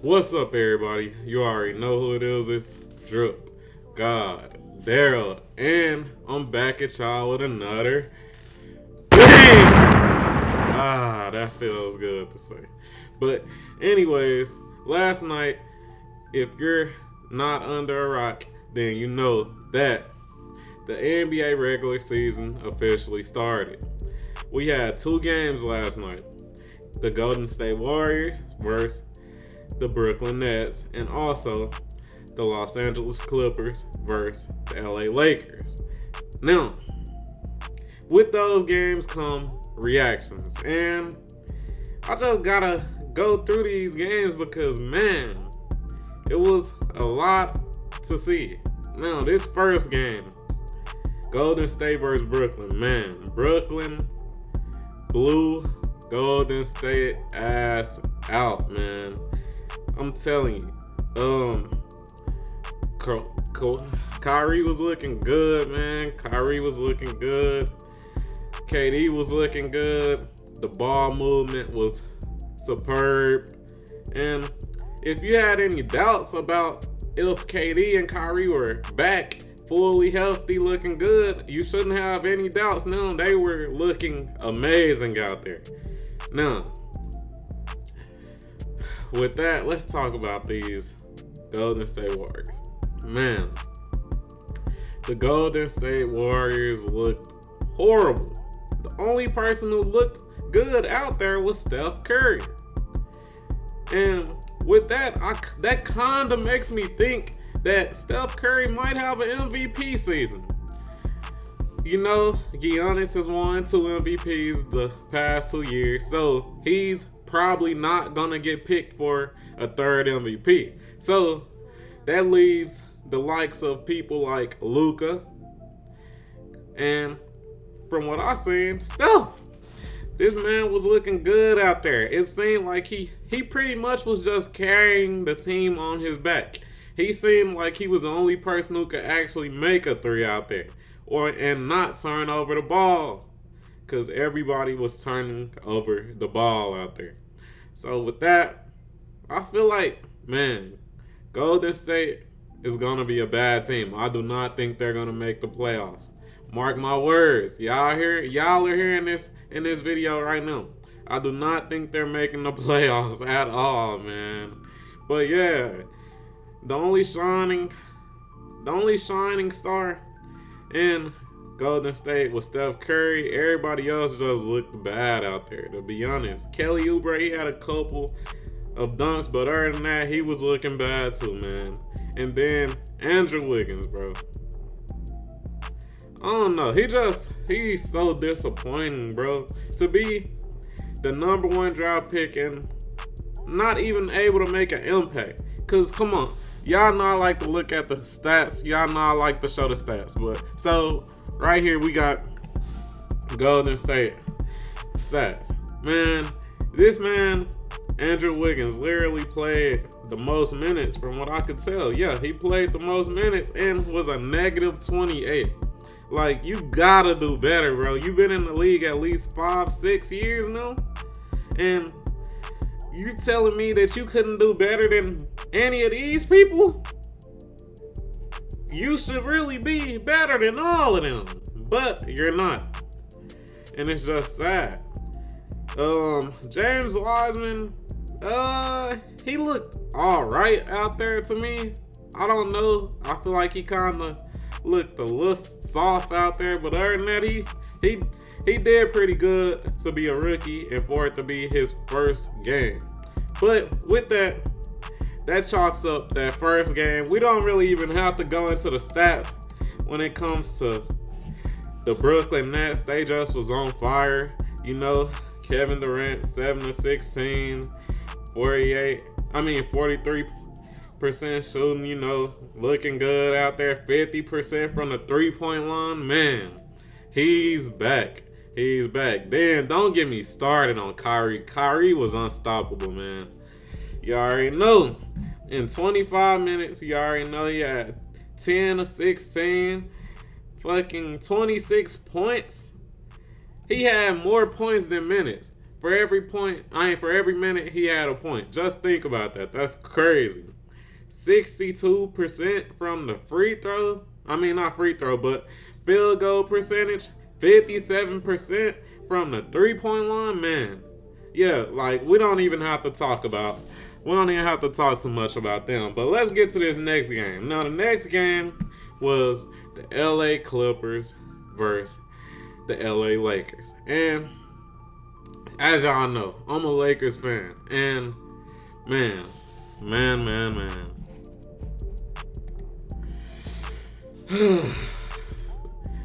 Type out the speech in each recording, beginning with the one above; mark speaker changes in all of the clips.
Speaker 1: What's up, everybody? You already know who it is. It's Drip, God, Daryl, and I'm back at y'all with another bang! That feels good to say. But, anyways, last night, if you're not under a rock, then you know that the NBA regular season officially started. We had two games last night. The Golden State Warriors versus the Brooklyn Nets, and also the Los Angeles Clippers versus the LA Lakers. Now, with those games come reactions, and I just gotta go through these games because, man, it was a lot to see. Now, this first game, Golden State versus Brooklyn, man, Brooklyn blew Golden State ass out, man. I'm telling you, Kyrie was looking good, man. Kyrie was looking good. KD was looking good. The ball movement was superb. And if you had any doubts about if KD and Kyrie were back fully healthy, looking good, you shouldn't have any doubts. Now they were looking amazing out there. Now, with that, let's talk about these Golden State Warriors. Man, the Golden State Warriors looked horrible. The only person who looked good out there was Steph Curry. And with that, that kind of makes me think that Steph Curry might have an MVP season. You know, Giannis has won 2 MVPs the past 2 years, so he's probably not gonna get picked for a third MVP. So that leaves the likes of people like Luka, and from what I seen, Steph. This man was looking good out there. It seemed like he pretty much was just carrying the team on his back. He seemed like he was the only person who could actually make a three out there, and not turn over the ball, because everybody was turning over the ball out there. So with that, I feel like, man, Golden State is going to be a bad team. I do not think they're going to make the playoffs. Mark my words. Y'all are hearing this in this video right now. I do not think they're making the playoffs at all, man. But yeah, the only shining star in Golden State was Steph Curry. Everybody else just looked bad out there, to be honest. Kelly Oubre, he had a couple of dunks, but other than that, he was looking bad too, man. And then Andrew Wiggins, bro. I don't know. He's so disappointing, bro. To be the number 1 draft pick and not even able to make an impact. Because, come on. Y'all know I like to look at the stats. Y'all know I like to show the stats. But so right here we got Golden State stats. Man, this man, Andrew Wiggins, literally played the most minutes from what I could tell. Yeah, he played the most minutes and was a negative 28. Like, you gotta do better, bro. You've been in the league at least 5-6 years now. And you telling me that you couldn't do better than any of these people? You should really be better than all of them. But you're not. And it's just sad. James Wiseman, he looked alright out there to me. I don't know. I feel like he kinda looked a little soft out there, but other than that, he did pretty good to be a rookie and for it to be his first game. But with that chalks up that first game. We don't really even have to go into the stats when it comes to the Brooklyn Nets. They just was on fire. You know, Kevin Durant, 7-16, 43% shooting, you know, looking good out there. 50% from the 3-point line. Man, he's back. He's back. Then don't get me started on Kyrie. Kyrie was unstoppable, man. You already know. In 25 minutes, you already know he had 10-16, fucking 26 points. He had more points than minutes. for every point, for every minute he had a point. Just think about that. That's crazy. 62% from the free throw. I mean, not free throw, but field goal percentage. 57% from the 3-point line. Man, yeah, like we don't even have to talk too much about them. But let's get to this next game. Now, the next game was the LA Clippers versus the LA Lakers. And as y'all know, I'm a Lakers fan. And man.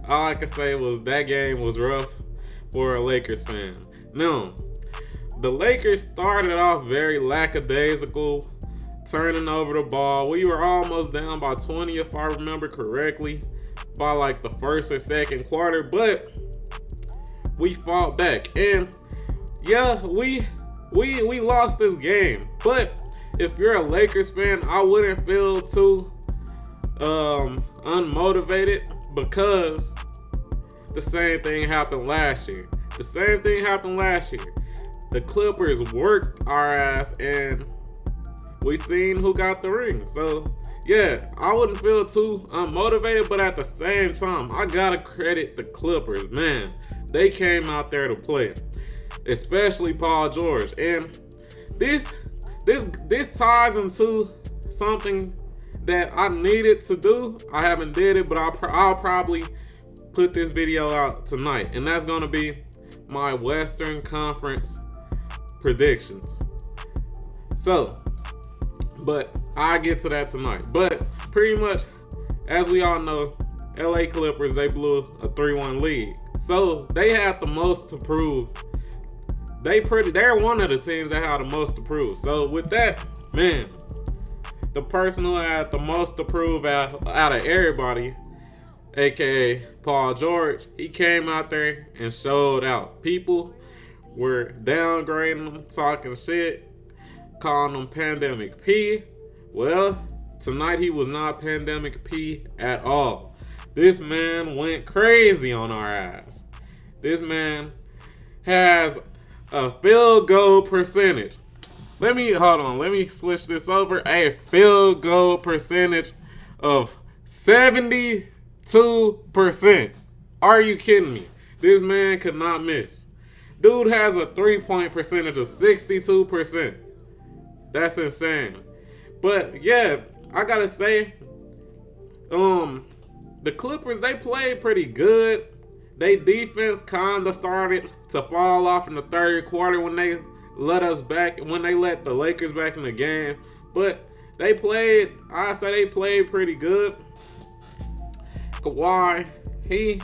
Speaker 1: All I can say was that game was rough for a Lakers fan. Now, the Lakers started off very lackadaisical, turning over the ball. We were almost down by 20, if I remember correctly, by like the first or second quarter, but we fought back. And yeah, we lost this game. But if you're a Lakers fan, I wouldn't feel too unmotivated, because the same thing happened last year. The Clippers worked our ass, and we seen who got the ring. So yeah, I wouldn't feel too unmotivated, but at the same time, I gotta credit the Clippers. Man, they came out there to play, especially Paul George. And this ties into something that I needed to do. I haven't did it, but I'll probably put this video out tonight, and that's gonna be my Western Conference predictions. So, but I'll get to that tonight. But pretty much, as we all know, LA Clippers, they blew a 3-1 lead. So they had the most to prove. They're one of the teams that had the most to prove. So with that, man, the person who had the most to prove out of everybody, aka Paul George, he came out there and showed out. People were downgrading him, talking shit, calling him Pandemic P. Well, tonight he was not Pandemic P at all. This man went crazy on our ass. This man has a field goal percentage. Let me switch this over. A field goal percentage of 72%. Are you kidding me? This man could not miss. Dude has a 3-point percentage of 62%. That's insane. But yeah, I gotta say, the Clippers, they played pretty good. They defense kinda started to fall off in the third quarter when they let the Lakers back in the game. But they played pretty good. Kawhi, he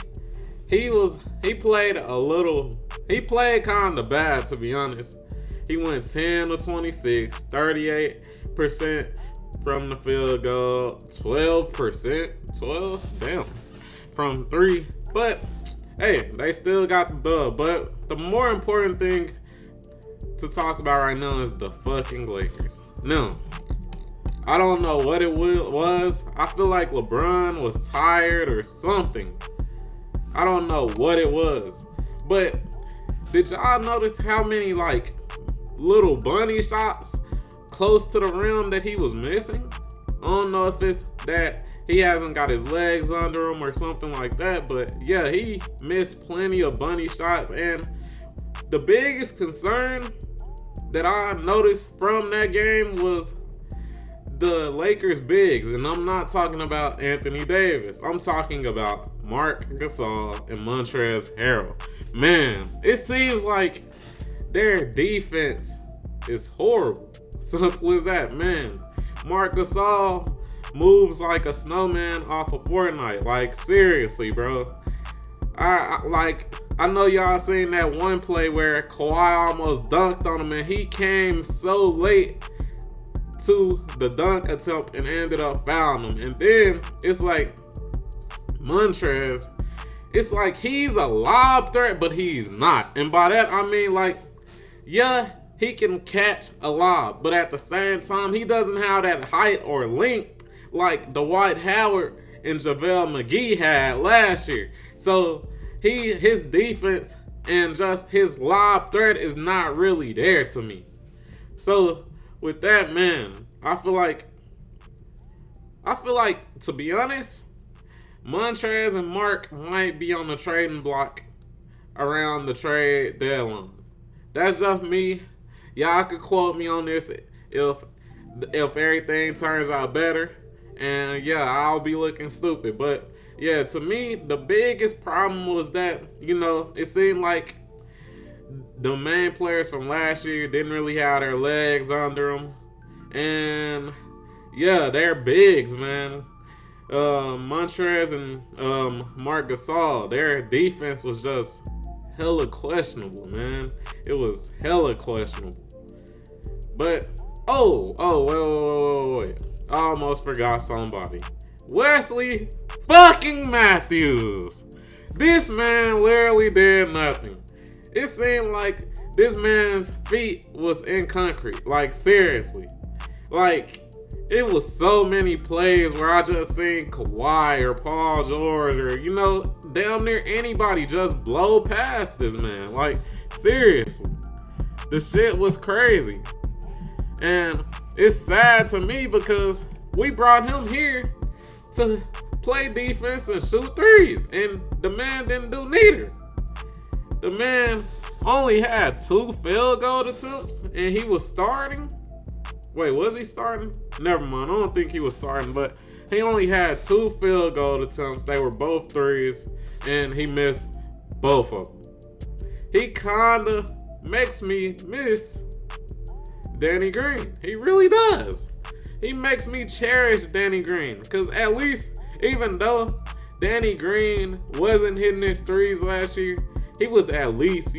Speaker 1: played kinda bad, to be honest. He went 10 of 26, 38% from the field goal, 12% from 3. But hey, they still got the dub. But the more important thing to talk about right now is the fucking Lakers. Now, I don't know what it was. I feel like LeBron was tired or something. I don't know what it was. But did y'all notice how many like little bunny shots close to the rim that he was missing? I don't know if it's that he hasn't got his legs under him or something like that, but yeah, he missed plenty of bunny shots. And the biggest concern that I noticed from that game was the Lakers bigs, and I'm not talking about Anthony Davis. I'm talking about Marc Gasol and Montrezl Harrell. Man, it seems like their defense is horrible. Simple as that, man. Marc Gasol moves like a snowman off of Fortnite. Like, seriously, bro. I know y'all seen that one play where Kawhi almost dunked on him, and he came so late to the dunk attempt and ended up fouling him. And then it's like Montrez, it's like he's a lob threat, but he's not. And by that I mean, like, yeah, he can catch a lob, but at the same time, he doesn't have that height or length like Dwight Howard and JaVale McGee had last year. So his defense and just his lob threat is not really there to me. So with that, man, I feel like to be honest, Montrez and Mark might be on the trading block around the trade deadline. That's just me. Y'all could quote me on this if everything turns out better. And yeah, I'll be looking stupid. But yeah, to me, the biggest problem was that, it seemed like the main players from last year didn't really have their legs under them. And yeah, they're bigs, man. Montrez and Marc Gasol, their defense was just hella questionable, man. It was hella questionable. But wait. I almost forgot somebody. Wesley fucking Matthews. This man literally did nothing. It seemed like this man's feet was in concrete. Like, seriously. Like, it was so many plays where I just seen Kawhi or Paul George or, damn near anybody just blow past this man. Like, seriously. The shit was crazy. And it's sad to me because we brought him here to play defense and shoot threes. And the man didn't do neither. The man only had 2 field goal attempts and he was starting. Wait, was he starting? Never mind. I don't think he was starting, but he only had 2 field goal attempts. They were both threes, and he missed both of them. He kinda makes me miss Danny Green. He really does. He makes me cherish Danny Green, because at least, even though Danny Green wasn't hitting his threes last year, he was at least,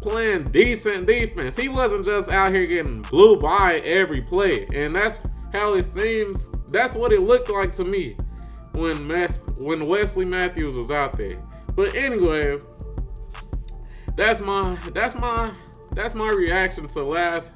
Speaker 1: playing decent defense. He wasn't just out here getting blew by every play. And that's how it seems. That's what it looked like to me when Wesley Matthews was out there. But anyways, that's my reaction to last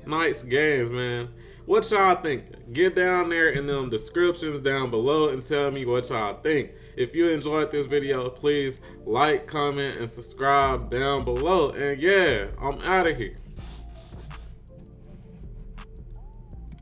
Speaker 1: night's games, man. What y'all think? Get down there in them descriptions down below and tell me what y'all think. If you enjoyed this video, please like, comment, and subscribe down below. And yeah, I'm out of here.